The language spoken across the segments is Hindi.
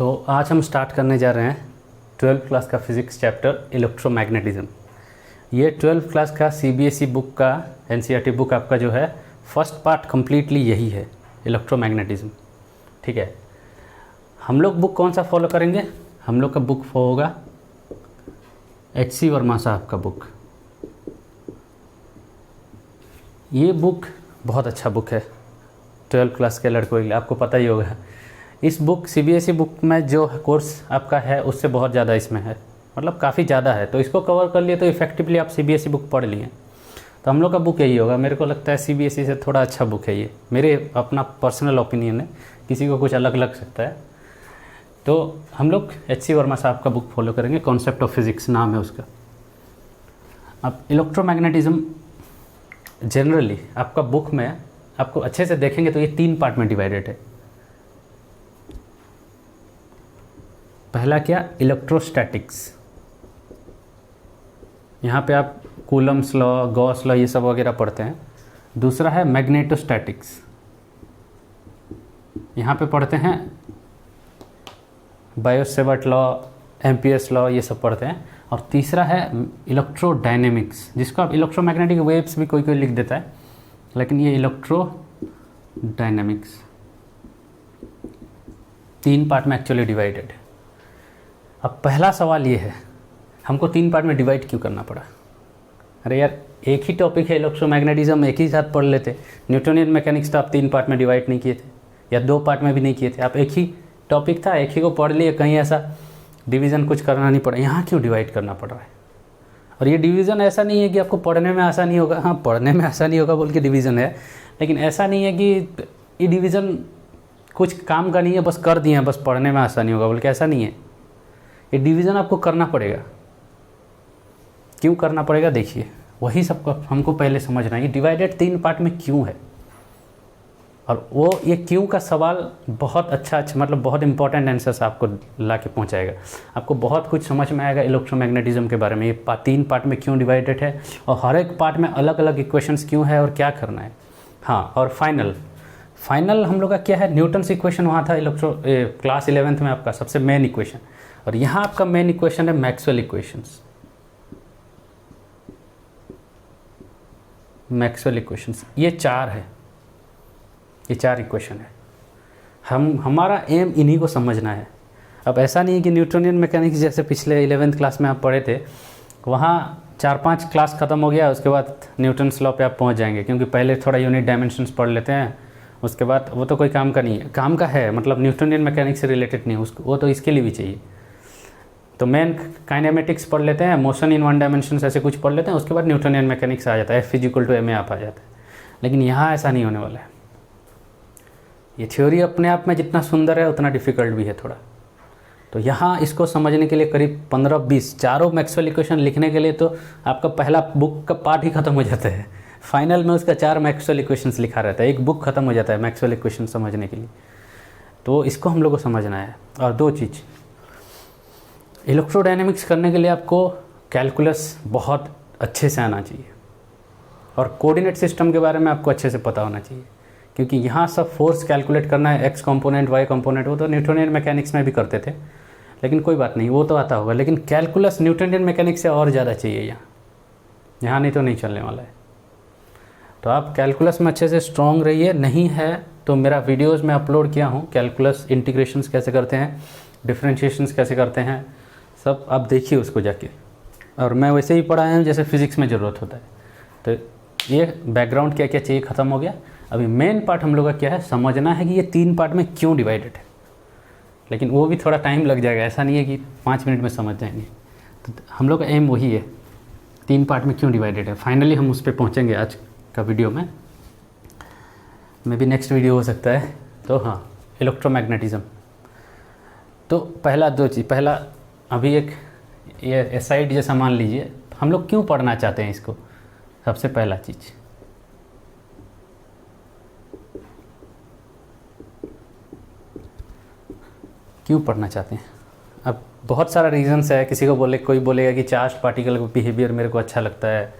आज हम स्टार्ट करने जा रहे हैं 12th क्लास का फिज़िक्स चैप्टर इलेक्ट्रोमैग्नेटिज्म। ये 12th क्लास का सीबीएसई बुक का एनसीईआरटी बुक आपका जो है फर्स्ट पार्ट कम्प्लीटली यही है, इलेक्ट्रोमैग्नेटिज्म। ठीक है, हम लोग बुक कौन सा फॉलो करेंगे? हम लोग का बुक होगा एच.सी. वर्मा साहब का बुक। ये बुक बहुत अच्छा बुक है 12th क्लास के लड़कों के लिए, आपको पता ही होगा। इस बुक सीबीएसई बुक में जो कोर्स आपका है उससे बहुत ज़्यादा इसमें है, मतलब काफ़ी ज़्यादा है। तो इसको कवर कर लिए तो इफेक्टिवली आप सीबीएसई बुक पढ़ लिए। तो हम लोग का बुक यही होगा। मेरे को लगता है सीबीएसई से थोड़ा अच्छा बुक है ये, मेरे अपना पर्सनल ओपिनियन है, किसी को कुछ अलग लग सकता है। तो हम लोग एच.सी. वर्मा साहब का बुक फॉलो करेंगे, कॉन्सेप्ट ऑफ फिज़िक्स नाम है उसका। अब इलेक्ट्रोमैग्नेटिज्म जनरली आपका बुक में आपको अच्छे से देखेंगे तो ये 3 पार्ट में डिवाइडेड है। पहला क्या? इलेक्ट्रोस्टैटिक्स। यहाँ पे आप कूलम्स लॉ, गॉस लॉ ये सब वगैरह पढ़ते हैं। दूसरा है मैग्नेटोस्टैटिक्स, यहाँ पे पढ़ते हैं बायो-सेवर्ट लॉ, एम्पियर्स लॉ ये सब पढ़ते हैं। और तीसरा है इलेक्ट्रोडायनेमिक्स, जिसको आप इलेक्ट्रोमैग्नेटिक वेव्स भी कोई लिख देता है, लेकिन ये इलेक्ट्रोडायनेमिक्स 3 पार्ट में एक्चुअली डिवाइडेड है। अब पहला सवाल ये है, हमको 3 पार्ट में डिवाइड क्यों करना पड़ा? अरे यार, एक ही टॉपिक है इलेक्ट्रोमैग्नेटिज्म, एक ही साथ पढ़ लेते। न्यूटोनियन मैकेनिक्स तो आप 3 पार्ट में डिवाइड नहीं किए थे, या 2 पार्ट में भी नहीं किए थे। आप एक ही टॉपिक था, एक ही को पढ़ लिए, कहीं ऐसा डिवीज़न कुछ करना नहीं पड़ा। यहाँ क्यों डिवाइड करना पड़ रहा है? और ये डिवीज़न ऐसा नहीं है कि आपको पढ़ने में आसानी होगा। हाँ, पढ़ने में आसानी होगा बोल के डिवीज़न है, लेकिन ऐसा नहीं है कि ये डिवीज़न कुछ काम का नहीं है, बस कर दिए हैं, बस पढ़ने में आसानी होगा बोल के, ऐसा नहीं है। ये डिवीज़न आपको करना पड़ेगा। क्यों करना पड़ेगा? देखिए, वही सबको हमको पहले समझना है, ये डिवाइडेड 3 पार्ट में क्यों है। और वो ये क्यों का सवाल बहुत अच्छा मतलब बहुत इंपॉर्टेंट आंसर्स आपको ला के पहुँचाएगा। आपको बहुत कुछ समझ में आएगा इलेक्ट्रोमैग्नेटिज्म के बारे में, ये 3 पार्ट में क्यों डिवाइडेड है, और हर एक पार्ट में अलग अलग इक्वेशंस क्यों है और क्या करना है। हाँ, और फाइनल हम लोग का क्या है? न्यूटन्स इक्वेशन वहाँ था क्लास 11th में आपका सबसे मेन इक्वेशन। और यहाँ आपका मेन इक्वेशन है मैक्सवेल इक्वेशंस। मैक्सवेल इक्वेशंस ये 4 है, ये 4 इक्वेशन है। हमारा एम इन्हीं को समझना है। अब ऐसा नहीं है कि न्यूटोनियन मैकेनिक्स जैसे पिछले 11th क्लास में आप पढ़े थे, वहाँ 4-5 क्लास ख़त्म हो गया, उसके बाद न्यूटन्स लॉ पे आप पहुँच जाएंगे, क्योंकि पहले थोड़ा यूनिट डायमेंशंस पढ़ लेते हैं, उसके बाद वो तो कोई काम का नहीं है। काम का है मतलब न्यूटोनियन मैकेनिक्स से रिलेटेड नहीं है उसको, वो तो इसके लिए भी चाहिए। तो मेन काइनेमेटिक्स पढ़ लेते हैं, मोशन इन 1 डायमेंशन ऐसे कुछ पढ़ लेते हैं, उसके बाद न्यूटोनियन मैकेनिक्स आ जाता है, F=ma आप आ जाता है। लेकिन यहाँ ऐसा नहीं होने वाला है। ये थ्योरी अपने आप में जितना सुंदर है उतना डिफ़िकल्ट भी है थोड़ा। तो यहाँ इसको समझने के लिए करीब 15-20 चारों मैक्सवेल इक्वेशन लिखने के लिए तो आपका पहला बुक का पार्ट ही ख़त्म हो जाता है। फाइनल में उसका 4 मैक्सवेल इक्वेशंस लिखा रहता है, एक बुक ख़त्म हो जाता है मैक्सवेल इक्वेशन समझने के लिए। तो इसको हम लोग को समझना है। और 2 चीज़, इलेक्ट्रोडायनेमिक्स करने के लिए आपको कैलकुलस बहुत अच्छे से आना चाहिए, और कोऑर्डिनेट सिस्टम के बारे में आपको अच्छे से पता होना चाहिए, क्योंकि यहाँ सब फोर्स कैलकुलेट करना है, एक्स कंपोनेंट, वाई कंपोनेंट, वो तो न्यूटोनियन मैकेनिक्स में भी करते थे, लेकिन कोई बात नहीं, वो तो आता होगा। लेकिन कैलकुलस न्यूटोनियन मैकेनिक्स से और ज़्यादा चाहिए यहाँ नहीं तो नहीं चलने वाला है। तो आप कैलकुलस में अच्छे से स्ट्रॉन्ग रहिए। नहीं है तो मेरा वीडियोज़ में अपलोड किया हूँ, कैलकुलस इंटीग्रेशंस कैसे करते हैं, डिफरेंशिएशंस कैसे करते हैं, सब आप देखिए उसको जाके। और मैं वैसे ही पढ़ाया हूँ जैसे फिज़िक्स में ज़रूरत होता है। तो ये बैकग्राउंड क्या क्या चाहिए ख़त्म हो गया। अभी मेन पार्ट हम लोग का क्या है, समझना है कि ये 3 पार्ट में क्यों डिवाइडेड है। लेकिन वो भी थोड़ा टाइम लग जाएगा, ऐसा नहीं है कि 5 मिनट में समझ जाएंगे। तो हम लोग का एम वही है, 3 पार्ट में क्यों डिवाइडेड है। फाइनली हम उस पर पहुँचेंगे आज का वीडियो में, मे बी नेक्स्ट वीडियो हो सकता है। तो हाँ, इलेक्ट्रोमैग्नेटिज्म। तो पहला 2 चीज़, पहला अभी एक ये एसाइड जैसा मान लीजिए, हम लोग क्यों पढ़ना चाहते हैं इसको। सबसे पहला चीज़, क्यों पढ़ना चाहते हैं। अब बहुत सारा रीज़न्स है। किसी को कोई बोलेगा कि चार्ज पार्टिकल का बिहेवियर मेरे को अच्छा लगता है,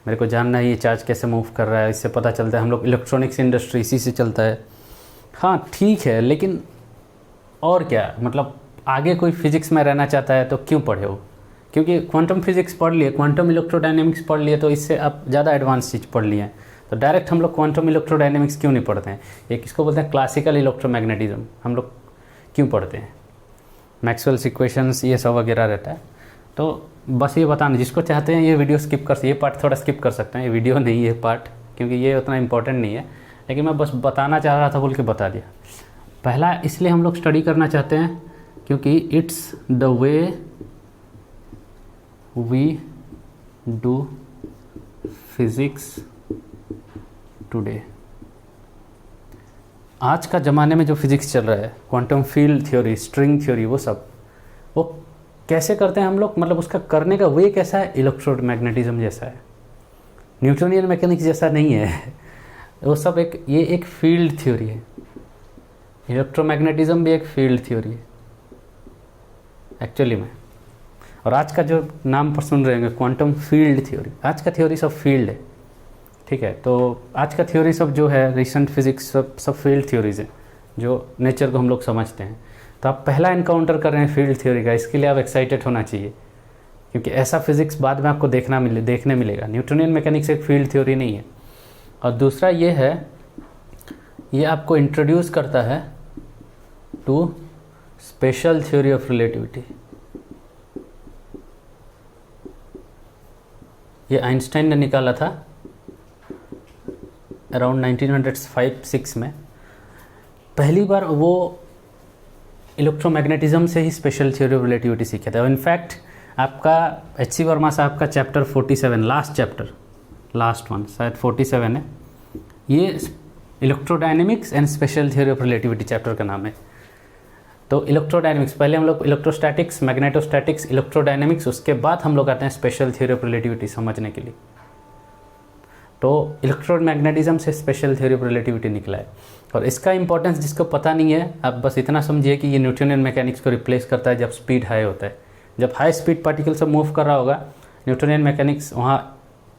मेरे को जानना है ये चार्ज कैसे मूव कर रहा है, इससे पता चलता है। हम लोग इलेक्ट्रॉनिक्स इंडस्ट्री इसी से चलता है। हाँ ठीक है, लेकिन और क्या, मतलब आगे कोई फिजिक्स में रहना चाहता है तो क्यों पढ़े हो, क्योंकि क्वांटम फिजिक्स पढ़ लिए, क्वांटम इलेक्ट्रोडायनेमिक्स पढ़ लिए, तो इससे आप ज़्यादा एडवांस चीज़ पढ़ लिए हैं। तो डायरेक्ट हम लोग क्वांटम इलेक्ट्रोडायनेमिक्स क्यों नहीं पढ़ते हैं, एक इसको बोलते हैं क्लासिकल इलेक्ट्रोमैग्नेटिज्म, हम लोग क्यों पढ़ते हैं, मैक्सवेल्स इक्वेशंस ये सब वगैरह रहता है। तो बस ये बताना, जिसको चाहते हैं ये वीडियो स्किप कर, ये पार्ट थोड़ा स्किप कर सकते हैं, ये वीडियो नहीं है पार्ट, क्योंकि ये उतना इंपॉर्टेंट नहीं है, लेकिन मैं बस बताना चाह रहा था बोल के बता दिया। पहला इसलिए हम लोग स्टडी करना चाहते हैं क्योंकि it's the way we do physics today. आज का ज़माने में जो फिज़िक्स चल रहा है, quantum field theory, string theory, वो सब वो कैसे करते हैं हम लोग, मतलब उसका करने का वे कैसा है, इलेक्ट्रोमैग्नेटिज्म जैसा है, न्यूटोनियन मैकेनिक्स जैसा नहीं है। वो सब ये एक फील्ड थ्योरी है, इलेक्ट्रोमैग्नेटिज्म भी एक फील्ड थ्योरी है एक्चुअली में। और आज का जो नाम पर सुन रहे हैं क्वांटम फील्ड थ्योरी, आज का थ्योरी सब फील्ड है, ठीक है। तो आज का थ्योरी सब जो है रिसेंट फिजिक्स सब फील्ड थ्योरीज है, जो नेचर को हम लोग समझते हैं। तो आप पहला इनकाउंटर कर रहे हैं फील्ड थ्योरी का, इसके लिए आप एक्साइटेड होना चाहिए, क्योंकि ऐसा फिजिक्स बाद में आपको देखने मिलेगा। न्यूटोनियन मैकेनिक्स एक फील्ड थ्योरी नहीं है। और दूसरा ये है, ये आपको इंट्रोड्यूस करता है to special theory of relativity. ये आइंस्टाइन ने निकाला था अराउंड 1905-6 में। पहली बार वो इलेक्ट्रोमैग्नेटिज्म से ही स्पेशल थ्योरी ऑफ रिलेटिविटी सीखा था। इनफैक्ट आपका H.C. वर्मा साहब का chapter 47, last chapter, last one शायद 47 है, ये electrodynamics and special theory of relativity chapter का नाम है। तो इलेक्ट्रोडायनेमिक्स, पहले हम लोग इलेक्ट्रोस्टैटिक्स, मैग्नेटोस्टैटिक्स, इलेक्ट्रोडायनेमिक्स, उसके बाद हम लोग आते हैं स्पेशल थ्योरी ऑफ रिलेटिविटी समझने के लिए। तो इलेक्ट्रोमैग्नेटिज्म से स्पेशल थ्योरी ऑफ रिलेटिविटी निकला है। और इसका इंपॉर्टेंस जिसको पता नहीं है, आप बस इतना समझिए कि ये न्यूटोनियन मैकेनिक्स को रिप्लेस करता है जब स्पीड हाई होता है। जब हाई स्पीड पार्टिकल से मूव कर रहा होगा, न्यूटोनियन मैकेनिक्स वहाँ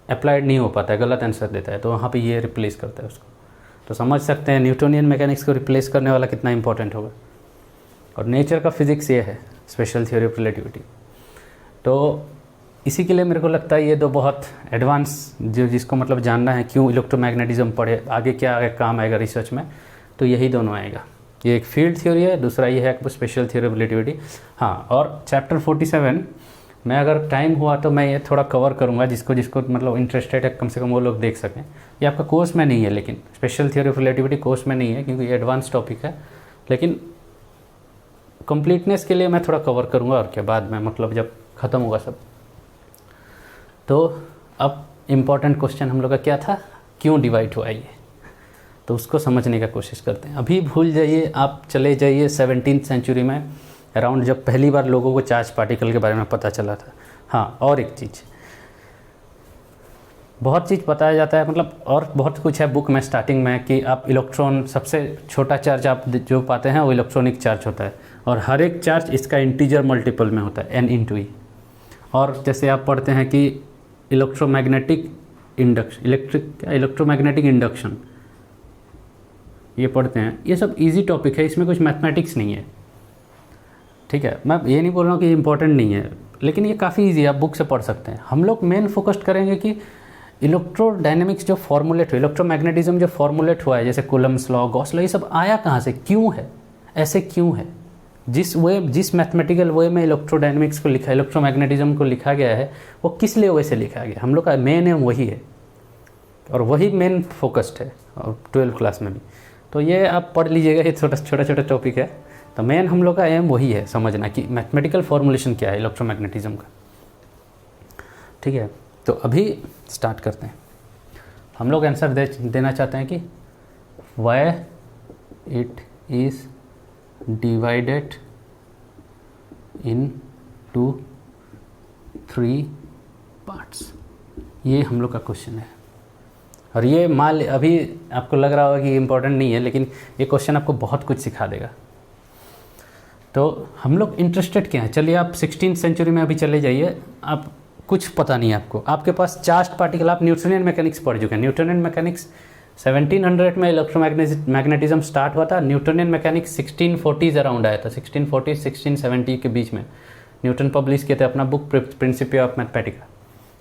अप्लाइड नहीं हो पाता है, गलत आंसर देता है, तो वहाँ पे ये रिप्लेस करता है उसको। तो समझ सकते हैं न्यूटोनियन मैकेनिक्स को रिप्लेस करने वाला कितना इंपॉर्टेंट होगा। और नेचर का फिजिक्स ये है स्पेशल थ्योरी ऑफ रिलेटिविटी। तो इसी के लिए मेरे को लगता है ये दो बहुत एडवांस, जो जिसको मतलब जानना है क्यों इलेक्ट्रोमैग्नेटिज्म पढ़े, आगे क्या आगे काम आएगा रिसर्च में, तो यही दोनों आएगा। ये एक फील्ड थ्योरी है, दूसरा ये है स्पेशल थ्योरी ऑफ रिलेटिविटी। हाँ, और चैप्टर 47 मैं अगर टाइम हुआ तो मैं ये थोड़ा कवर करूँगा, जिसको मतलब इंटरेस्टेड है कम से कम वो लोग देख सकें। ये आपका कोर्स में नहीं है, लेकिन special theory of relativity course में नहीं है, क्योंकि ये एडवांस टॉपिक है, लेकिन कंप्लीटनेस के लिए मैं थोड़ा कवर करूँगा। और क्या बाद में मतलब जब ख़त्म होगा सब। तो अब इम्पॉर्टेंट क्वेश्चन हम लोग का क्या था, क्यों डिवाइड हुआ ये, तो उसको समझने का कोशिश करते हैं। अभी भूल जाइए, आप चले जाइए 17th सेंचुरी में अराउंड, जब पहली बार लोगों को चार्ज पार्टिकल के बारे में पता चला था। हाँ, और एक चीज़, बहुत चीज़ बताया जाता है, मतलब और बहुत कुछ है बुक में स्टार्टिंग में, कि आप इलेक्ट्रॉन, सबसे छोटा चार्ज आप जो पाते हैं वो इलेक्ट्रॉनिक चार्ज होता है, और हर एक चार्ज इसका इंटीजर मल्टीपल में होता है, n/e। और जैसे आप पढ़ते हैं कि इलेक्ट्रोमैग्नेटिक इंडक्शन ये पढ़ते हैं, ये सब इजी टॉपिक है, इसमें कुछ मैथमेटिक्स नहीं है, ठीक है। मैं ये नहीं बोल रहा हूँ कि इम्पोर्टेंट नहीं है, लेकिन ये काफ़ी इजी है, आप बुक से पढ़ सकते हैं। हम लोग मेन फोकस करेंगे कि इलेक्ट्रोडायनेमिक्स जो फॉर्मुलेट हुआ, इलेक्ट्रोमैग्नेटिज्म जो फॉर्मुलेट हुआ है, जैसे कूलम्स लॉ, गॉस लॉ, ये सब आया कहाँ से, क्यों है, ऐसे क्यों है, जिस मैथमेटिकल वे में इलेक्ट्रोडायनेमिक्स को लिखा, इलेक्ट्रोमैग्नेटिज्म को लिखा गया है, वो किस लिए वैसे लिखा गया, हम लोग का मेन एम वही है, और वही मेन फोकस्ड है, और 12th क्लास में भी। तो ये आप पढ़ लीजिएगा, ये छोटा टॉपिक है। तो मेन हम लोग का एम वही है, समझना कि मैथमेटिकल फॉर्मुलेशन क्या है इलेक्ट्रोमैग्नेटिज्म का, ठीक है। तो अभी स्टार्ट करते हैं। हम लोग आंसर देना चाहते हैं कि why it is divided in 3 parts, ये हम लोग का क्वेश्चन है। और ये अभी आपको लग रहा होगा कि इम्पोर्टेंट नहीं है, लेकिन ये क्वेश्चन आपको बहुत कुछ सिखा देगा। तो हम लोग इंटरेस्टेड क्या हैं, चलिए आप 16th सेंचुरी में अभी चले जाइए, आप कुछ पता नहीं है आपको, आपके पास चार्ज पार्टिकल, आप न्यूटोनियन मैकेनिक्स पढ़ चुके हैं, न्यूटोनियन मैकेनिक्स 1700 में इलेक्ट्रोमैग्नेटिज्म स्टार्ट हुआ था। न्यूटनियन मैकेनिक्स 1640 अराउंड आया था, 1640 1670 के बीच में न्यूटन पब्लिश किए थे अपना बुक प्रिंसिपिया ऑफ मैथमेटिका,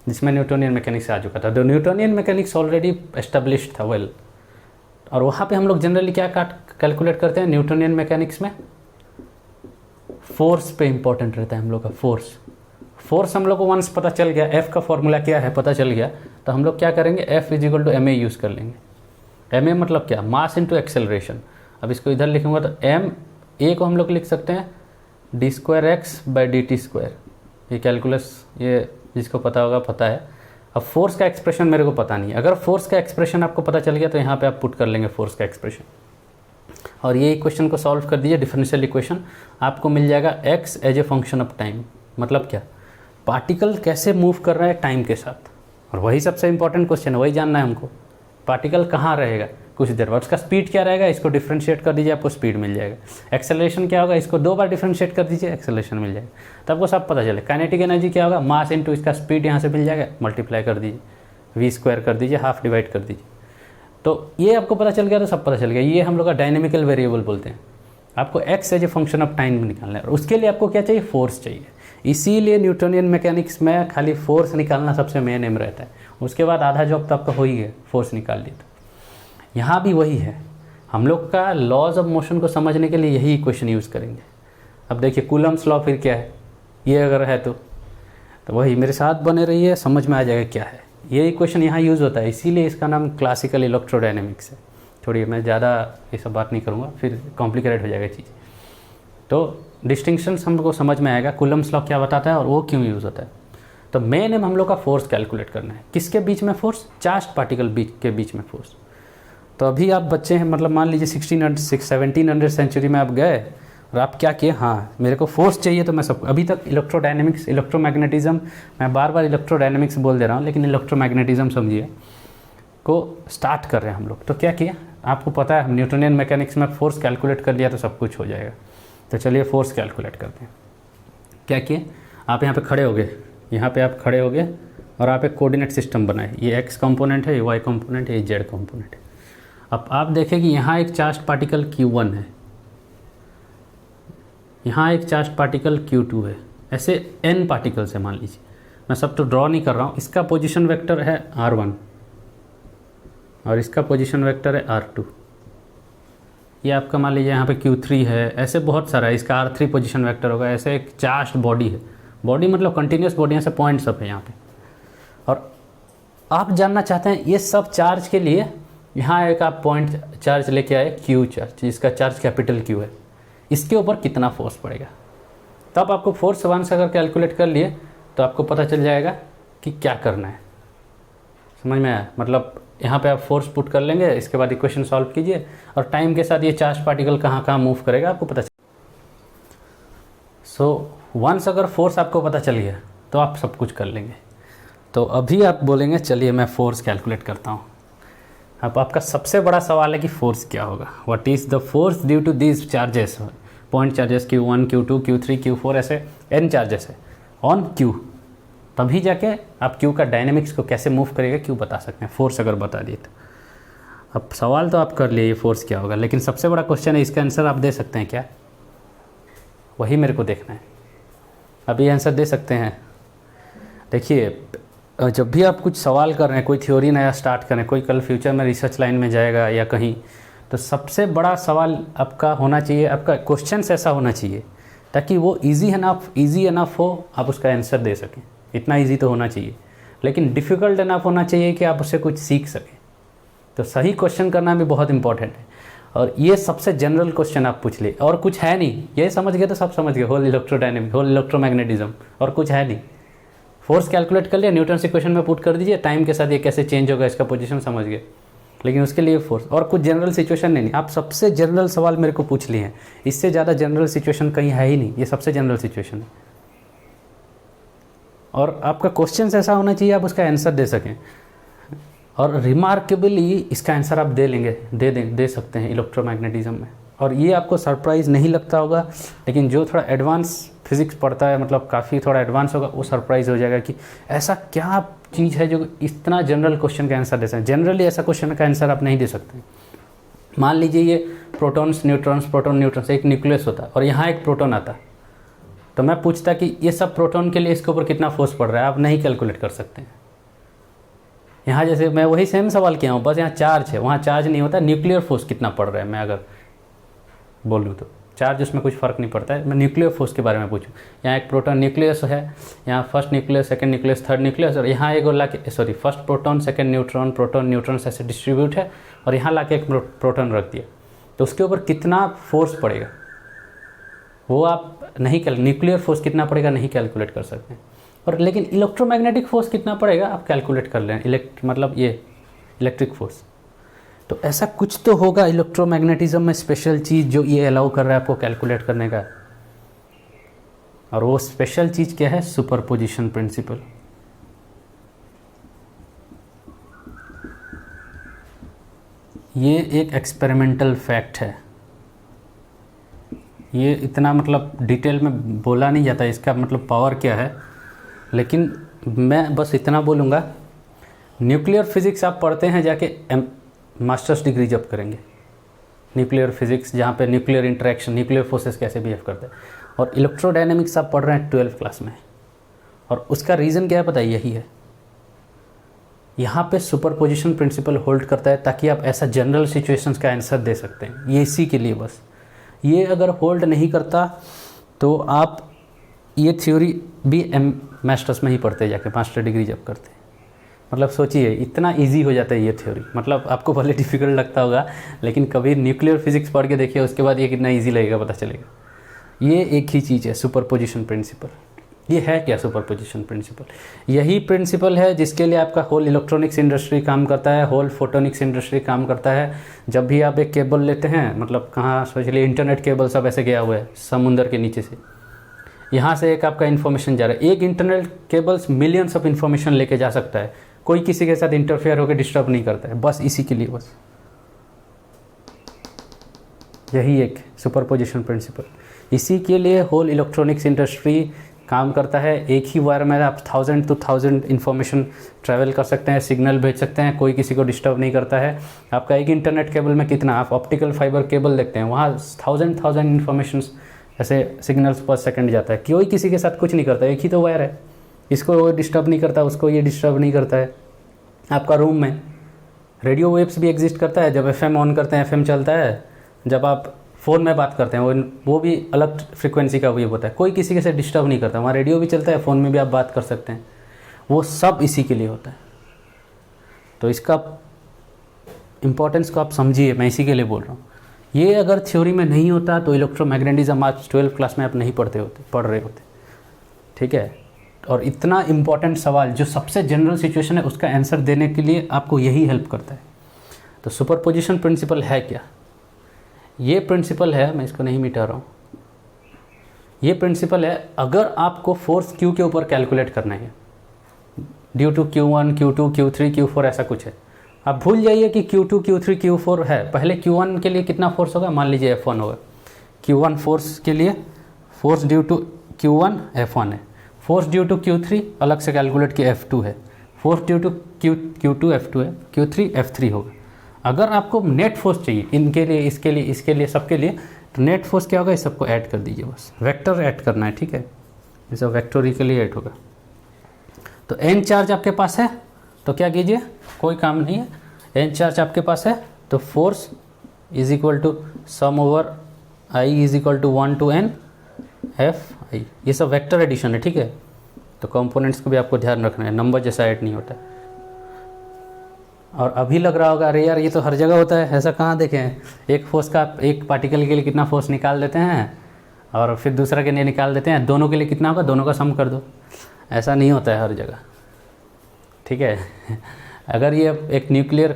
जिसमें न्यूटनियन मैकेनिक्स आ चुका था। तो न्यूटनियन मैकेनिक्स ऑलरेडी एस्टेब्लिश्ड था वेल। और वहाँ पे हम लोग जनरली क्या कैलकुलेट करते हैं न्यूटनियन मैकेनिक्स में, फोर्स पे इंपॉर्टेंट रहता है हम लोग का। फोर्स हम लोग को वंस पता चल गया, एफ का फॉर्मूला क्या है पता चल गया, तो हम लोग क्या करेंगे, F is equal to M A use कर लेंगे। एम ए मतलब क्या, मास इंटू एक्सेलरेशन। अब इसको इधर लिखूंगा तो एम ए को हम लोग लिख सकते हैं D square x by D T square. ये कैलकुलस ये जिसको पता होगा पता है। अब फोर्स का एक्सप्रेशन मेरे को पता नहीं है, अगर फोर्स का एक्सप्रेशन आपको पता चल गया तो यहाँ पे आप पुट कर लेंगे फोर्स का एक्सप्रेशन, और ये इक्वेशन को सॉल्व कर दीजिए, डिफरेंशियल इक्वेशन आपको मिल जाएगा X as a function of time. मतलब क्या, पार्टिकल कैसे मूव कर रहा है टाइम के साथ, और वही सबसे इंपॉर्टेंट क्वेश्चन है, वही जानना है हमको। पार्टिकल कहाँ रहेगा कुछ देर बाद, उसका स्पीड क्या रहेगा, इसको डिफरेंशिएट कर दीजिए आपको स्पीड मिल जाएगा। एक्सेलरेशन क्या होगा, इसको 2 बार डिफरेंशिएट कर दीजिए एक्सेलरेशन मिल जाएगा, तो आपको सब पता चले। काइनेटिक एनर्जी क्या होगा, मास इंटू इसका स्पीड यहाँ से मिल जाएगा, मल्टीप्लाई कर दीजिए, वी स्क्वायर कर दीजिए, हाफ डिवाइड कर दीजिए। तो ये आपको पता चल गया तो सब पता चल गया। ये हम लोग का डायनेमिकल वेरिएबल बोलते हैं। आपको X as a function of time निकालना है, और उसके लिए आपको क्या चाहिए, फोर्स चाहिए। इसीलिए न्यूटनियन मैकेनिक्स में खाली फोर्स निकालना सबसे मेन एम रहता है, उसके बाद आधा जॉब तो आपका हो ही है, फोर्स निकाल ली। तो यहाँ भी वही है, हम लोग का लॉज ऑफ मोशन को समझने के लिए यही इक्वेशन यूज़ करेंगे। अब देखिए कूलम्स लॉ फिर क्या है, ये अगर है तो वही मेरे साथ बने रहिए, समझ में आ जाएगा क्या है। ये इक्वेशन यहाँ यूज़ होता है, इसीलिए इसका नाम क्लासिकल इलेक्ट्रोडायनेमिक्स है। छोड़िए, मैं ज़्यादा ये सब बात नहीं करूँगा, फिर कॉम्प्लिकेटेड हो जाएगा चीज़। तो डिस्टिंक्शंस हमको समझ में आएगा, कूलम्स लॉ क्या बताता है और वो क्यों यूज़ होता है। तो मेन एम हम लोग का फोर्स कैलकुलेट करना है। किसके बीच में फोर्स, चार्ज पार्टिकल के बीच में फोर्स। तो अभी आप बच्चे हैं, मतलब मान लीजिए 1700 सेंचुरी में आप गए और आप क्या किए, हाँ मेरे को फोर्स चाहिए, तो मैं सब अभी तक इलेक्ट्रोडायनेमिक्स इलेक्ट्रोमैग्नेटिज्म, मैं बार बार इलेक्ट्रोडायनेमिक्स बोल दे रहा हूँ, लेकिन इलेक्ट्रोमैग्नेटिज्म समझिए को स्टार्ट कर रहे हैं हम लोग। तो क्या किया, आपको पता है हम न्यूटनियन मैकेनिक्स में फोर्स कैलकुलेट कर लिया तो सब कुछ हो जाएगा। तो चलिए फोर्स कैलकुलेट करते हैं। क्या किए, आप यहाँ पे खड़े हो गए, यहाँ पे आप खड़े हो गए और आप एक कोऑर्डिनेट सिस्टम बनाए। ये एक्स कंपोनेंट है, ये वाई कंपोनेंट है, ये जेड कंपोनेंट है। अब आप देखें कि यहाँ एक चार्ज पार्टिकल Q1 है, यहाँ एक चार्ज पार्टिकल Q2 है, ऐसे n पार्टिकल्स है मान लीजिए। मैं सब तो ड्रॉ नहीं कर रहा हूँ। इसका पोजीशन वेक्टर है R1 और इसका पोजीशन वेक्टर है R2। ये आपका मान लीजिए यहाँ पे Q3 है, ऐसे बहुत सारा है। इसका R3 पोजीशन वेक्टर होगा। ऐसे एक चार्ज बॉडी है, बॉडी मतलब कंटिन्यूस बॉडी, यहाँ से पॉइंट सब है यहाँ पे। और आप जानना चाहते हैं ये सब चार्ज के लिए, यहाँ एक आप पॉइंट चार्ज लेके आए Q चार्ज, जिसका चार्ज कैपिटल Q है, इसके ऊपर कितना फोर्स पड़ेगा। तब आपको फोर्स वन से अगर कैलकुलेट कर लिए तो आपको पता चल जाएगा कि क्या करना है। समझ में आया, मतलब यहाँ पे आप फोर्स पुट कर लेंगे, इसके बाद इक्वेशन सॉल्व कीजिए और टाइम के साथ ये चार्ज पार्टिकल कहाँ कहाँ मूव करेगा आपको पता चल। सो वंस अगर फोर्स आपको पता चल गया तो आप सब कुछ कर लेंगे। तो अभी आप बोलेंगे चलिए मैं फोर्स कैलकुलेट करता हूँ। अब आपका सबसे बड़ा सवाल है कि फोर्स क्या होगा, what is the force due to these charges, point charges Q1 Q2 Q3 Q4 ऐसे n चार्जेस है ऑन Q। तभी जाके आप Q का डायनेमिक्स को कैसे मूव करेगा Q बता सकते हैं, फोर्स अगर बता दिए तो। अब सवाल तो आप कर लिए ये फोर्स क्या होगा, लेकिन सबसे बड़ा क्वेश्चन है इसका आंसर आप दे सकते हैं क्या, वही मेरे को देखना है। अभी आंसर दे सकते हैं। देखिए जब भी आप कुछ सवाल कर रहे हैं, कोई थ्योरी नया स्टार्ट करें, कोई कल फ्यूचर में रिसर्च लाइन में जाएगा या कहीं, तो सबसे बड़ा सवाल आपका होना चाहिए, आपका क्वेश्चन ऐसा होना चाहिए ताकि वो इजी इनफ हो, आप उसका आंसर दे सकें। इतना इजी तो होना चाहिए, लेकिन डिफ़िकल्ट इनफ होना चाहिए कि आप उससे कुछ सीख सकें। तो सही क्वेश्चन करना भी बहुत इंपॉर्टेंट है। और ये सबसे जनरल क्वेश्चन आप पूछ ले, और कुछ है नहीं, ये समझ गए तो सब समझ गए, होल इलेक्ट्रोडायनेमिक, होल इलेक्ट्रोमैग्नेटिज्म, और कुछ है नहीं। फोर्स कैलकुलेट कर लिया, न्यूटन इक्वेशन में पुट कर दीजिए, टाइम के साथ ये कैसे चेंज होगा इसका पोजीशन समझ गए। लेकिन उसके लिए फोर्स और कुछ जनरल सिचुएशन नहीं। आप सबसे जनरल सवाल मेरे को पूछ लिए हैं, इससे ज़्यादा जनरल सिचुएशन कहीं है ही नहीं, ये सबसे जनरल सिचुएशन है। और आपका क्वेश्चन ऐसा होना चाहिए आप उसका आंसर दे सकें, और रिमार्केबली इसका आंसर आप दे लेंगे, दे सकते हैं इलेक्ट्रोमैग्नेटिज्म में। और ये आपको सरप्राइज़ नहीं लगता होगा, लेकिन जो थोड़ा एडवांस फिज़िक्स पढ़ता है, मतलब काफ़ी थोड़ा एडवांस होगा, वो सरप्राइज़ हो जाएगा कि ऐसा क्या चीज़ है जो इतना जनरल क्वेश्चन का आंसर दे सकते हैं। जनरली ऐसा क्वेश्चन का आंसर आप नहीं दे सकते। मान लीजिए ये प्रोटॉन्स न्यूट्रॉन्स, प्रोटॉन न्यूट्रॉन्स, एक न्यूक्लियस होता है और यहाँ एक प्रोटॉन आता, तो मैं पूछता कि ये सब प्रोटॉन के लिए इसके ऊपर कितना फोर्स पड़ रहा है, आप नहीं कैलकुलेट कर सकते हैं। यहाँ जैसे मैं वही सेम सवाल किया हूँ, बस यहाँ चार्ज है, वहाँ चार्ज नहीं होता, न्यूक्लियर फोर्स कितना पड़ रहा है मैं अगर बोलूँ तो चार्ज उसमें कुछ फ़र्क नहीं पड़ता है। मैं न्यूक्लियर फोर्स के बारे में पूछूँ, यहाँ एक प्रोटॉन न्यूक्लियस है, यहाँ first nucleus, second nucleus, third nucleus, और यहाँ एक ला के first proton, second neutron, proton neutron ऐसे डिस्ट्रीब्यूट है, और यहाँ ला के एक प्रोटॉन रख दिया, तो उसके ऊपर कितना फोर्स पड़ेगा वो आप नहीं न्यूक्लियर फोर्स कितना पड़ेगा नहीं कैलकुलेट कर सकते। और लेकिन इलेक्ट्रोमैग्नेटिक फोर्स कितना पड़ेगा आप कैलकुलेट कर लें, मतलब ये इलेक्ट्रिक फोर्स। तो ऐसा कुछ तो होगा इलेक्ट्रोमैग्नेटिज्म में स्पेशल चीज़ जो ये अलाउ कर रहा है आपको कैलकुलेट करने का, और वो स्पेशल चीज़ क्या है, सुपरपोजिशन प्रिंसिपल। ये एक एक्सपेरिमेंटल फैक्ट है, ये इतना मतलब डिटेल में बोला नहीं जाता इसका मतलब पावर क्या है, लेकिन मैं बस इतना बोलूँगा, न्यूक्लियर फिज़िक्स आप पढ़ते हैं जाके मास्टर्स डिग्री जब करेंगे, न्यूक्लियर फिज़िक्स जहाँ पे न्यूक्लियर इंटरेक्शन, न्यूक्लियर फोर्सेस कैसे बिहेव करते हैं, और इलेक्ट्रोडायनेमिक्स आप पढ़ रहे हैं 12th क्लास में, और उसका रीज़न क्या है पता है, यही है, यहाँ पे सुपरपोजिशन प्रिंसिपल होल्ड करता है ताकि आप ऐसा जनरल सिचुएशंस का आंसर दे सकते हैं, ये इसी के लिए बस। ये अगर होल्ड नहीं करता तो आप ये थ्योरी भी मास्टर्स में ही पढ़ते जाके, मास्टर डिग्री जब करते हैं। मतलब सोचिए इतना इजी हो जाता है ये थ्योरी, मतलब आपको भले डिफ़िकल्ट लगता होगा, लेकिन कभी न्यूक्लियर फिज़िक्स पढ़ के देखिए, उसके बाद ये कितना ईजी लगेगा पता चलेगा। ये एक ही चीज़ है सुपरपोजिशन प्रिंसिपल। ये है क्या सुपरपोजिशन प्रिंसिपल? यही प्रिंसिपल है जिसके लिए आपका होल इलेक्ट्रॉनिक्स इंडस्ट्री काम करता है, होल फोटोनिक्स इंडस्ट्री काम करता है। जब भी आप एक केबल लेते हैं, मतलब कहाँ सोच लिए इंटरनेट केबल सब ऐसे गया हुआ है समुंदर के नीचे से, यहाँ से एक आपका इन्फॉर्मेशन जा रहा है, एक internet cables millions of information लेके जा सकता है, कोई किसी के साथ इंटरफेयर होकर डिस्टर्ब नहीं करता है, बस इसी के लिए बस। यही एक सुपरपोजिशन प्रिंसिपल, इसी के लिए होल इलेक्ट्रॉनिक्स इंडस्ट्री काम करता है। एक ही वायर में आप 1000 to 1000 इन्फॉर्मेशन ट्रैवल कर सकते हैं, सिग्नल भेज सकते हैं, कोई किसी को डिस्टर्ब नहीं करता है। आपका एक इंटरनेट केबल में कितना, आप ऑप्टिकल फाइबर केबल देखते हैं, वहाँ 1000 इन्फॉर्मेशन ऐसे सिग्नल्स पर सेकंड जाता है, कोई किसी के साथ कुछ नहीं करता, एक ही तो वायर है, इसको वो डिस्टर्ब नहीं करता, उसको ये डिस्टर्ब नहीं करता है। आपका रूम में रेडियो वेव्स भी एग्जिस्ट करता है, जब FM ऑन करते हैं FM चलता है, जब आप फ़ोन में बात करते हैं वो भी अलग फ्रिक्वेंसी का वेव होता है, कोई किसी के साथ डिस्टर्ब नहीं करता, वहाँ रेडियो भी चलता है, फ़ोन में भी आप बात कर सकते हैं, वो सब इसी के लिए होता है। तो इसका इम्पोर्टेंस को आप समझिए, मैं इसी के लिए बोल रहा हूँ। ये अगर थ्योरी में नहीं होता तो इलेक्ट्रोमैग्नेटिज्म आज 12th क्लास में आप नहीं पढ़ रहे होते, ठीक है। और इतना इम्पॉर्टेंट सवाल जो सबसे जनरल सिचुएशन है उसका आंसर देने के लिए आपको यही हेल्प करता है। तो सुपरपोजिशन प्रिंसिपल है क्या? ये प्रिंसिपल है, मैं इसको नहीं मिटा रहा हूँ, ये प्रिंसिपल है अगर आपको फोर्स Q के ऊपर कैलकुलेट करना है, due to Q1 Q2 Q3 Q4 ऐसा कुछ है, आप भूल जाइए कि Q2 Q3 Q4 है। पहले Q1 के लिए कितना फोर्स होगा, मान लीजिए F1 होगा, Q1 फोर्स के लिए force due to Q1 F1 है, फोर्स ड्यू टू Q3 अलग से कैलकुलेट किया F2 है, force due to Q2 F2 है, Q3 F3 होगा। अगर आपको नेट फोर्स चाहिए इनके लिए, इसके लिए, इसके लिए, सबके लिए, तो नेट फोर्स क्या होगा, इस सबको ऐड कर दीजिए, बस वेक्टर ऐड करना है, ठीक है, जैसे वेक्टोरिकली ऐड होगा। तो n चार्ज आपके पास है तो क्या कीजिए, कोई काम नहीं है, n चार्ज आपके पास है तो force is equal to sum over I is equal to 1 to n F I, ये सब वेक्टर एडिशन है, ठीक है। तो कंपोनेंट्स को भी आपको ध्यान रखना है, नंबर जैसा ऐड नहीं होता है। और अभी लग रहा होगा अरे यार ये तो हर जगह होता है, ऐसा कहाँ देखें, एक फोर्स का एक पार्टिकल के लिए कितना फोर्स निकाल देते हैं और फिर दूसरा के लिए निकाल देते हैं, दोनों के लिए कितना होगा, दोनों का सम कर दो। ऐसा नहीं होता है हर जगह, ठीक है। अगर ये एक न्यूक्लियर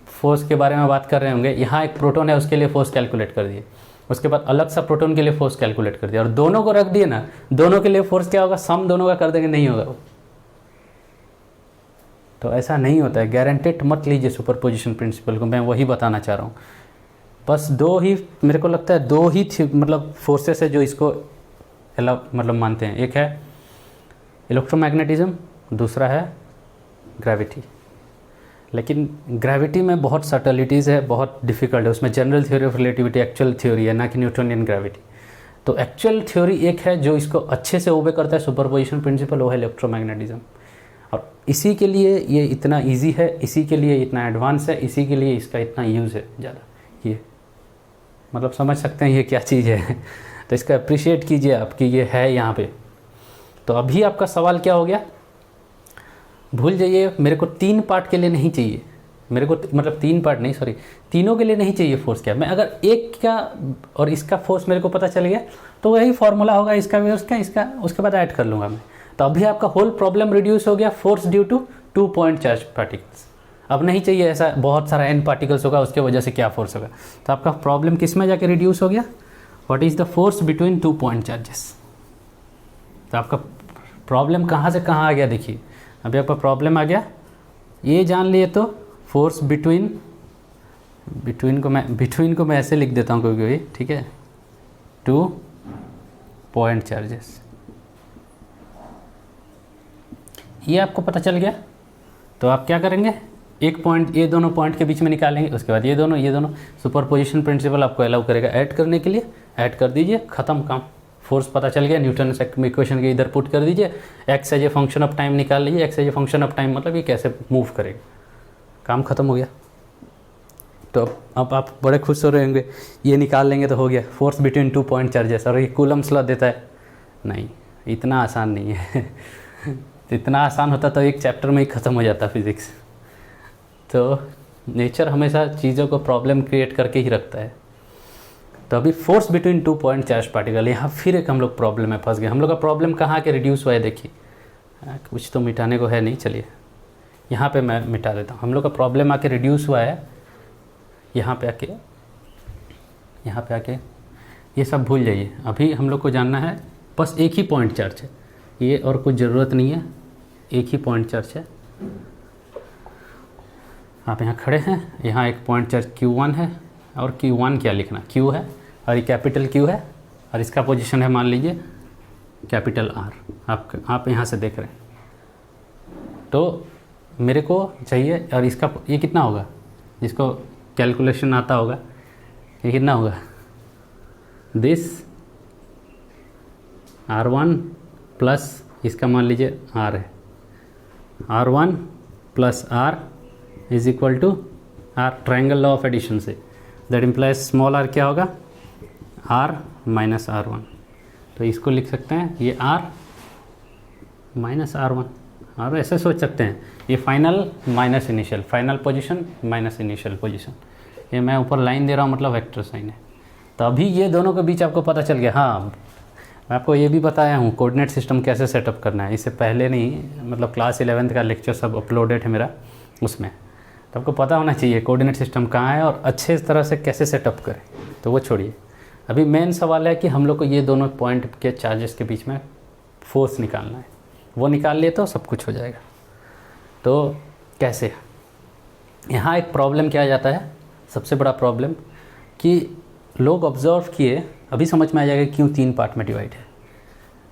फोर्स के बारे में बात कर रहे होंगे, यहाँ एक प्रोटॉन है उसके लिए फोर्स कैलकुलेट कर दिए, उसके बाद अलग सा प्रोटॉन के लिए फोर्स कैलकुलेट कर दिया और दोनों को रख दिए ना, दोनों के लिए फोर्स क्या होगा, सम दोनों का कर देंगे, नहीं होगा वो। तो ऐसा नहीं होता है, गारंटेड मत लीजिए सुपरपोजिशन प्रिंसिपल को, मैं वही बताना चाह रहा हूँ। बस दो ही, मेरे को लगता है दो ही मतलब फोर्सेस है जो इसको मतलब मानते हैं। एक है इलेक्ट्रोमैग्नेटिज्म, दूसरा है ग्रेविटी। लेकिन ग्रेविटी में बहुत सटलिटीज़ है, बहुत डिफ़िकल्ट है, उसमें general theory of relativity actual theory है, ना कि न्यूटोनियन ग्रेविटी। तो एक्चुअल थ्योरी एक है जो इसको अच्छे से ओबे करता है, सुपरपोजिशन प्रिंसिपल, वो है इलेक्ट्रोमैग्नेटिज्म। और इसी के लिए ये इतना इजी है, इसी के लिए इतना एडवांस है, इसी के लिए इसका इतना यूज़ है ज़्यादा। ये मतलब समझ सकते हैं ये क्या चीज़ है। तो इसका अप्रिशिएट कीजिए आप कि ये है यहाँ पे। तो अभी आपका सवाल क्या हो गया, भूल जाइए, मेरे को 3 पार्ट के लिए नहीं चाहिए, मेरे को मतलब 3 पार्ट नहीं, सॉरी, तीनों के लिए नहीं चाहिए फोर्स क्या। मैं अगर एक का और इसका फोर्स मेरे को पता चल गया तो वही फॉर्मूला होगा इसका भी उसका, इसका उसके बाद ऐड कर लूँगा मैं। तो अभी आपका होल प्रॉब्लम रिड्यूस हो गया, force due to 2 point charge particles. अब नहीं चाहिए ऐसा बहुत सारा n पार्टिकल्स होगा उसके वजह से क्या फोर्स होगा। तो आपका प्रॉब्लम किस में जाके रिड्यूस हो गया, what is the force between 2 point charges. तो आपका प्रॉब्लम कहाँ से कहाँ आ गया, देखिए अभी आपका प्रॉब्लम आ गया, ये जान लिए तो फोर्स बिटवीन को मैं ऐसे लिख देता हूँ कभी कभी, ठीक है, 2 पॉइंट चार्जेस, ये आपको पता चल गया। तो आप क्या करेंगे, एक पॉइंट ये दोनों पॉइंट के बीच में निकालेंगे, उसके बाद ये दोनों सुपरपोजिशन प्रिंसिपल आपको अलाउ करेगा ऐड करने के लिए, ऐड कर दीजिए, ख़त्म काम। फोर्स पता चल गया, न्यूटन इक्वेशन के इधर पुट कर दीजिए, X as a function of time निकाल लीजिए, X as a function of time मतलब ये कैसे मूव करेगा, काम ख़त्म हो गया। तो अब आप बड़े खुश हो रहे होंगे, ये निकाल लेंगे तो हो गया फोर्स बिटवीन 2 पॉइंट चार्जेस। और ये कूलम्स लॉ देता है, नहीं इतना आसान नहीं है। इतना आसान होता तो एक चैप्टर में ही ख़त्म हो जाता फिज़िक्स। तो नेचर हमेशा चीज़ों को प्रॉब्लम क्रिएट करके ही रखता है। तो अभी force between 2 point charge particle, यहाँ फिर एक हम लोग प्रॉब्लम में फंस गए। हम लोग का प्रॉब्लम कहाँ के रिड्यूस हुआ है, देखिए कुछ तो मिटाने को है नहीं, चलिए यहाँ पे मैं मिटा देता हूँ। हम लोग का प्रॉब्लम आके रिड्यूस हुआ है यहाँ पे आके ये सब भूल जाइए। अभी हम लोग को जानना है बस एक ही पॉइंट चार्ज है ये, और कुछ ज़रूरत नहीं है, एक ही पॉइंट चार्ज है। आप यहाँ खड़े हैं, यहाँ एक पॉइंट चार्ज Q1 है, और Q1 क्या लिखना, Q है, और ये कैपिटल Q है, और इसका पोजीशन है मान लीजिए कैपिटल R। आप यहाँ से देख रहे हैं, तो मेरे को चाहिए, और इसका ये कितना होगा, जिसको कैलकुलेशन आता होगा, ये कितना होगा, दिस R1 प्लस इसका मान लीजिए R है, R1 plus R is equal to R, triangle law of addition से, दैट इम्प्लाइज स्मॉल r क्या होगा, R माइनस R1। तो इसको लिख सकते हैं ये R माइनस R1, और ऐसे सोच सकते हैं ये final minus initial, final position minus initial position. ये मैं ऊपर लाइन दे रहा हूँ मतलब वेक्टर साइन है। तो अभी ये दोनों के बीच आपको पता चल गया। हाँ, मैं आपको ये भी बताया हूँ कोऑर्डिनेट सिस्टम कैसे सेटअप करना है, इससे पहले नहीं, मतलब क्लास 11th का लेक्चर सब अपलोडेड है मेरा उसमें। तो आपको पता होना चाहिए कोऑर्डिनेट सिस्टम कहाँ है और अच्छे तरह से कैसे सेटअप करें। तो वो छोड़िए, अभी मेन सवाल है कि हम लोग को ये दोनों पॉइंट के चार्जेस के बीच में फोर्स निकालना है। वो निकाल लिए तो सब कुछ हो जाएगा। तो कैसे, यहाँ एक प्रॉब्लम क्या आ जाता है, सबसे बड़ा प्रॉब्लम कि लोग ऑब्जर्व किए, अभी समझ में आ जाएगा क्यों 3 पार्ट में डिवाइड है।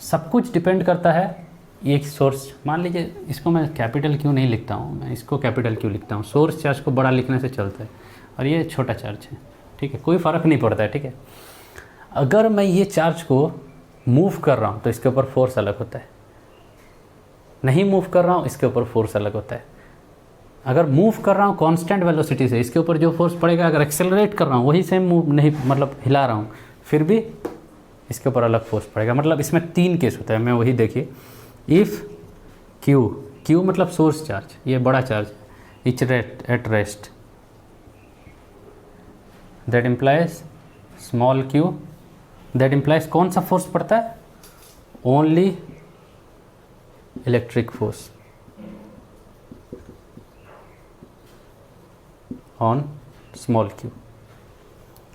सब कुछ डिपेंड करता है एक सोर्स, मान लीजिए इसको मैं कैपिटल क्यों नहीं लिखता हूँ, मैं इसको कैपिटल क्यों लिखता हूँ, सोर्स चार्ज को बड़ा लिखने से चलता है, और ये छोटा चार्ज है, ठीक है, कोई फ़र्क नहीं पड़ता है, ठीक है। अगर मैं ये चार्ज को मूव कर रहा हूँ तो इसके ऊपर फोर्स अलग होता है, नहीं मूव कर रहा हूँ इसके ऊपर फोर्स अलग होता है। अगर मूव कर रहा हूँ कांस्टेंट वेलोसिटी से, इसके ऊपर जो फोर्स पड़ेगा, अगर एक्सेलरेट कर रहा हूँ वही सेम मूव नहीं, मतलब हिला रहा हूँ, फिर भी इसके ऊपर अलग फोर्स पड़ेगा। मतलब इसमें 3 केस होता है, मैं वही देखिए, इफ़ Q मतलब सोर्स चार्ज, ये बड़ा charge, etch at rest, that implies small q, that implies कौन सा फोर्स पड़ता है, only electric force on small q।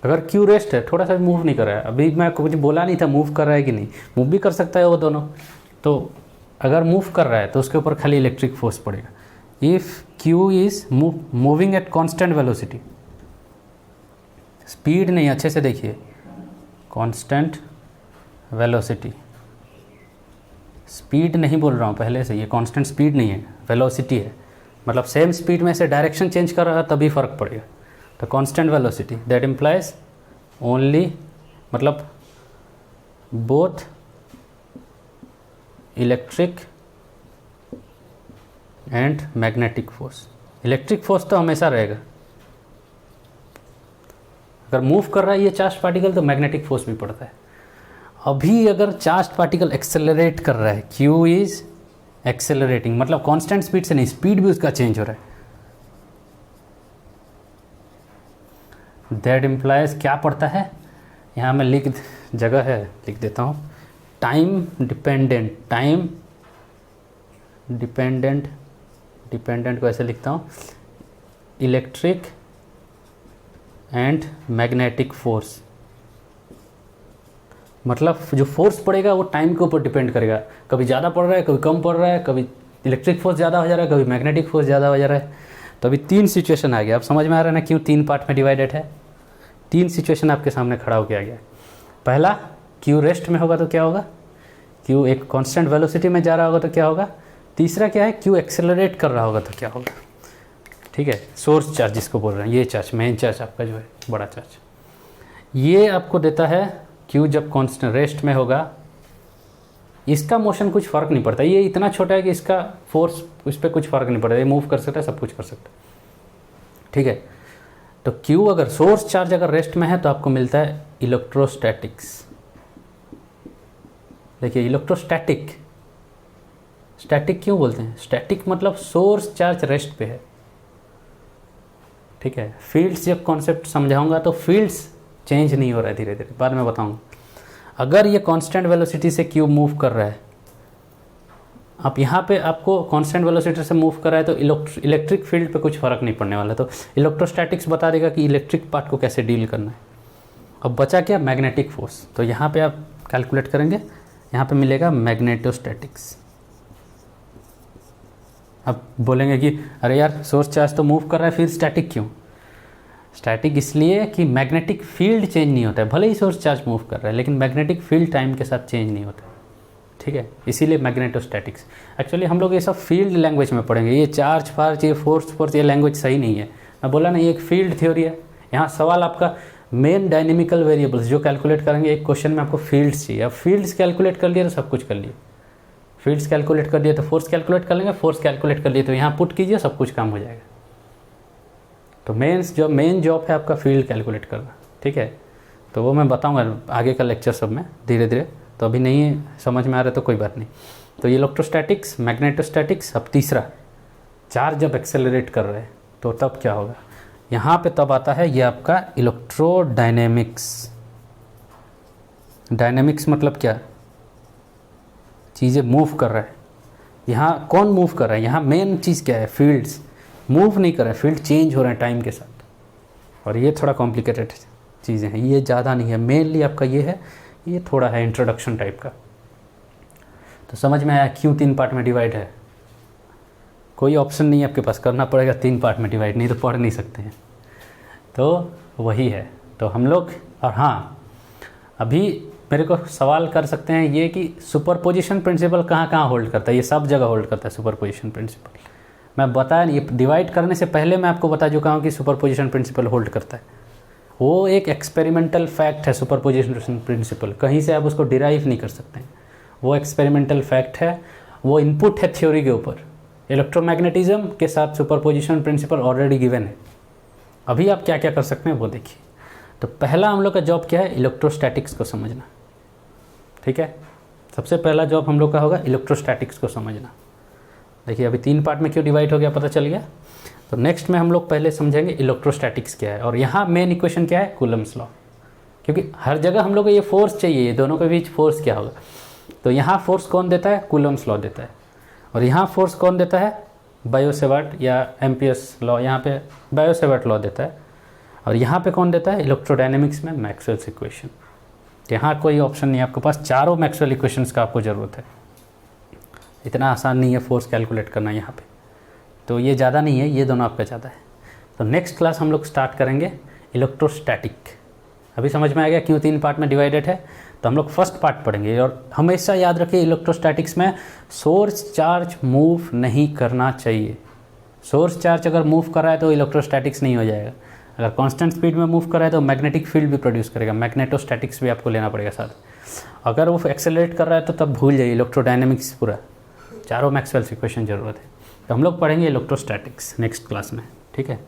अगर q रेस्ट है, थोड़ा सा भी मूव नहीं कर रहा है, अभी मैं कुछ बोला नहीं था मूव कर रहा है कि नहीं, मूव भी कर सकता है वो दोनों। तो अगर मूव कर रहा है तो उसके ऊपर खाली इलेक्ट्रिक फोर्स पड़ेगा। If q is moving at constant velocity, speed नहीं, अच्छे से देखिए, कांस्टेंट वेलोसिटी, स्पीड नहीं बोल रहा हूँ पहले से, ये कांस्टेंट स्पीड नहीं है, वेलोसिटी है। मतलब सेम स्पीड में से डायरेक्शन चेंज कर रहा है तभी फ़र्क पड़ेगा। तो constant velocity that implies only, मतलब both electric and magnetic force. Electric force तो हमेशा रहेगा, अगर मूव कर रहा है ये चार्ज पार्टिकल तो मैग्नेटिक फोर्स भी पड़ता है। अभी अगर चार्ज पार्टिकल एक्सेलरेट कर रहा है, क्यू इज एक्सेलरेटिंग, मतलब कांस्टेंट स्पीड से नहीं, स्पीड भी उसका चेंज हो रहा है। दैट इम्प्लाइज क्या पड़ता है, यहाँ मैं जगह है लिख देता हूँ, टाइम डिपेंडेंट को ऐसे लिखता हूँ, इलेक्ट्रिक एंड मैग्नेटिक फोर्स। मतलब जो फोर्स पड़ेगा वो टाइम के ऊपर डिपेंड करेगा, कभी ज़्यादा पड़ रहा है, कभी कम पड़ रहा है, कभी इलेक्ट्रिक फोर्स ज़्यादा हो जा रहा है, कभी मैग्नेटिक फोर्स ज़्यादा हो जा रहा है। तो अभी 3 सिचुएशन आ गया। अब समझ में आ रहा है ना क्यों 3 पार्ट में डिवाइडेड है। 3 सिचुएशन आपके सामने खड़ा होकर आ गया। पहला, क्यू रेस्ट में होगा तो क्या होगा, क्यू एक कांस्टेंट वेलोसिटी में जा रहा होगा तो क्या होगा। तीसरा क्या है, क्यू एक्सेलरेट कर रहा होगा तो क्या होगा। ठीक है, सोर्स चार्ज जिसको बोल रहे हैं, ये चार्ज मेन चार्ज आपका जो है बड़ा चार्ज, ये आपको देता है क्यू जब कांस्टेंट रेस्ट में होगा। इसका मोशन कुछ फ़र्क नहीं पड़ता, ये इतना छोटा है कि इसका फोर्स उस पर कुछ फ़र्क नहीं पड़ता, ये मूव कर सकता है, सब कुछ कर सकता है। ठीक है, तो क्यू अगर सोर्स चार्ज अगर रेस्ट में है तो आपको मिलता है इलेक्ट्रोस्टैटिक्स। देखिए इलेक्ट्रोस्टैटिक, स्टैटिक क्यों बोलते हैं, स्टैटिक मतलब सोर्स चार्ज रेस्ट पे है। ठीक है, फील्ड्स जब कॉन्सेप्ट समझाऊंगा तो फील्ड्स चेंज नहीं हो रहा है धीरे धीरे, बाद में बताऊंगा। अगर ये कांस्टेंट वेलोसिटी से क्यूब मूव कर रहा है, आप यहाँ पे आपको कांस्टेंट वेलोसिटी से मूव कर रहा है तो इलेक्ट्रिक फील्ड पे कुछ फ़र्क नहीं पड़ने वाला। तो इलेक्ट्रोस्टैटिक्स बता देगा कि इलेक्ट्रिक पार्ट को कैसे डील करना है। अब बचा क्या, मैग्नेटिक फोर्स। तो यहाँ पे आप कैलकुलेट करेंगे, यहाँ पे मिलेगा मैग्नेटोस्टैटिक्स। अब बोलेंगे कि अरे यार सोर्स चार्ज तो मूव कर रहा है, फिर स्टैटिक क्यों। स्टैटिक इसलिए कि मैग्नेटिक फील्ड चेंज नहीं होता है, भले ही सोर्स चार्ज मूव कर रहा है लेकिन मैग्नेटिक फील्ड टाइम के साथ चेंज नहीं होता है। ठीक है, इसीलिए मैग्नेटोस्टैटिक्स। एक्चुअली हम लोग ये सब फील्ड लैंग्वेज में पढ़ेंगे, ये चार्ज फार्ज, ये फोर्स, ये लैंग्वेज सही नहीं है। मैं बोला ना, ये एक फील्ड थ्योरी है। यहाँ सवाल आपका मेन डायनेमिकल वेरिएबल्स जो कैलकुलेट करेंगे, एक क्वेश्चन में आपको फील्ड्स चाहिए। अब फील्ड्स कैलकुलेट कर लिए तो सब कुछ कर लिए, फील्ड्स कैलकुलेट कर दिए तो फोर्स कैलकुलेट कर लेंगे, फोर्स कैलकुलेट कर लिए तो यहाँ पुट कीजिए, सब कुछ काम हो जाएगा। तो मेन जॉब है आपका फील्ड कैलकुलेट करना। ठीक है, तो वो मैं बताऊंगा आगे का लेक्चर सब में धीरे धीरे, तो अभी नहीं समझ में आ रहा तो कोई बात नहीं। तो इलेक्ट्रोस्टैटिक्स, मैग्नेटोस्टैटिक्स। अब तीसरा, चार्ज जब एक्सेलरेट कर रहे हैं तो तब क्या होगा, यहाँ पे तब आता है ये आपका इलेक्ट्रोडायनेमिक्स। डायनेमिक्स मतलब क्या, चीज़ें मूव कर रहा है। यहाँ कौन मूव कर रहा है, यहाँ मेन चीज़ क्या है, फील्ड्स मूव नहीं कर रहे हैं, फील्ड चेंज हो रहे हैं टाइम के साथ। और ये थोड़ा कॉम्प्लिकेटेड चीज़ें हैं, ये ज़्यादा नहीं है, मेनली आपका ये है, ये थोड़ा है इंट्रोडक्शन टाइप का। तो समझ में आया क्यों 3 पार्ट में डिवाइड है। कोई ऑप्शन नहीं है आपके पास, करना पड़ेगा 3 पार्ट में डिवाइड, नहीं तो पढ़ नहीं सकते हैं। तो वही है। तो हम लोग, और हाँ अभी मेरे को सवाल कर सकते हैं ये कि सुपरपोजिशन प्रिंसिपल कहाँ कहाँ होल्ड करता है। ये सब जगह होल्ड करता है सुपरपोजिशन प्रिंसिपल। मैं बताया, ये डिवाइड करने से पहले मैं आपको बता चुका हूँ कि सुपरपोजिशन प्रिंसिपल होल्ड करता है। वो एक एक्सपेरिमेंटल फैक्ट है सुपरपोजिशन प्रिंसिपल, कहीं से आप उसको डिराइव नहीं कर सकते हैं। वो एक्सपेरिमेंटल फैक्ट है, वो इनपुट है थ्योरी के ऊपर। इलेक्ट्रोमैग्नेटिज्म के साथ सुपरपोजिशन प्रिंसिपल ऑलरेडी गिवन है। अभी आप क्या क्या कर सकते हैं वो देखिए। तो पहला हम लोग का जॉब क्या है, इलेक्ट्रोस्टैटिक्स को समझना। ठीक है, सबसे पहला जॉब हम लोग का होगा इलेक्ट्रोस्टैटिक्स को समझना। देखिए अभी 3 पार्ट में क्यों डिवाइड हो गया पता चल गया। तो नेक्स्ट में हम लोग पहले समझेंगे इलेक्ट्रोस्टैटिक्स क्या है। और यहाँ मेन इक्वेशन क्या है, कूलम्स लॉ। क्योंकि हर जगह हम लोग को ये फोर्स चाहिए, ये दोनों के बीच फोर्स क्या होगा। तो यहाँ फोर्स कौन देता है, कूलम्स लॉ देता है। और यहाँ फोर्स कौन देता है, बायो-सेवर्ट या एम्पियर्स लॉ, यहाँ पे बायो-सेवर्ट लॉ देता है। और यहाँ पे कौन देता है, इलेक्ट्रोडायनेमिक्स में मैक्सवेल्स इक्वेशन। यहाँ कोई ऑप्शन नहीं है आपके पास, चारों मैक्सवेल इक्वेशंस का आपको ज़रूरत है। इतना आसान नहीं है फोर्स कैलकुलेट करना यहाँ पे, तो ये ज़्यादा नहीं है, ये दोनों आपका ज़्यादा है। तो नेक्स्ट क्लास हम लोग स्टार्ट करेंगे इलेक्ट्रोस्टैटिक। अभी समझ में आ गया क्यों 3 पार्ट में डिवाइडेड है। तो हम लोग फर्स्ट पार्ट पढ़ेंगे। और हमेशा याद रखिए इलेक्ट्रोस्टैटिक्स में सोर्स चार्ज मूव नहीं करना चाहिए। सोर्स चार्ज अगर मूव कर रहा है तो इलेक्ट्रोस्टैटिक्स नहीं हो जाएगा। अगर कांस्टेंट स्पीड में मूव कर रहा है तो मैग्नेटिक फील्ड भी प्रोड्यूस करेगा, मैग्नेटोस्टैटिक्स भी आपको लेना पड़ेगा साथ। अगर वो एक्सेलरेट कर रहा है तो तब भूल जाइए इलेक्ट्रोडायनेमिक्स पूरा, चारों मैक्सवेल्स इक्वेशन ज़रूरत है। तो हम लोग पढ़ेंगे इलेक्ट्रोस्टैटिक्स नेक्स्ट क्लास में, ठीक है।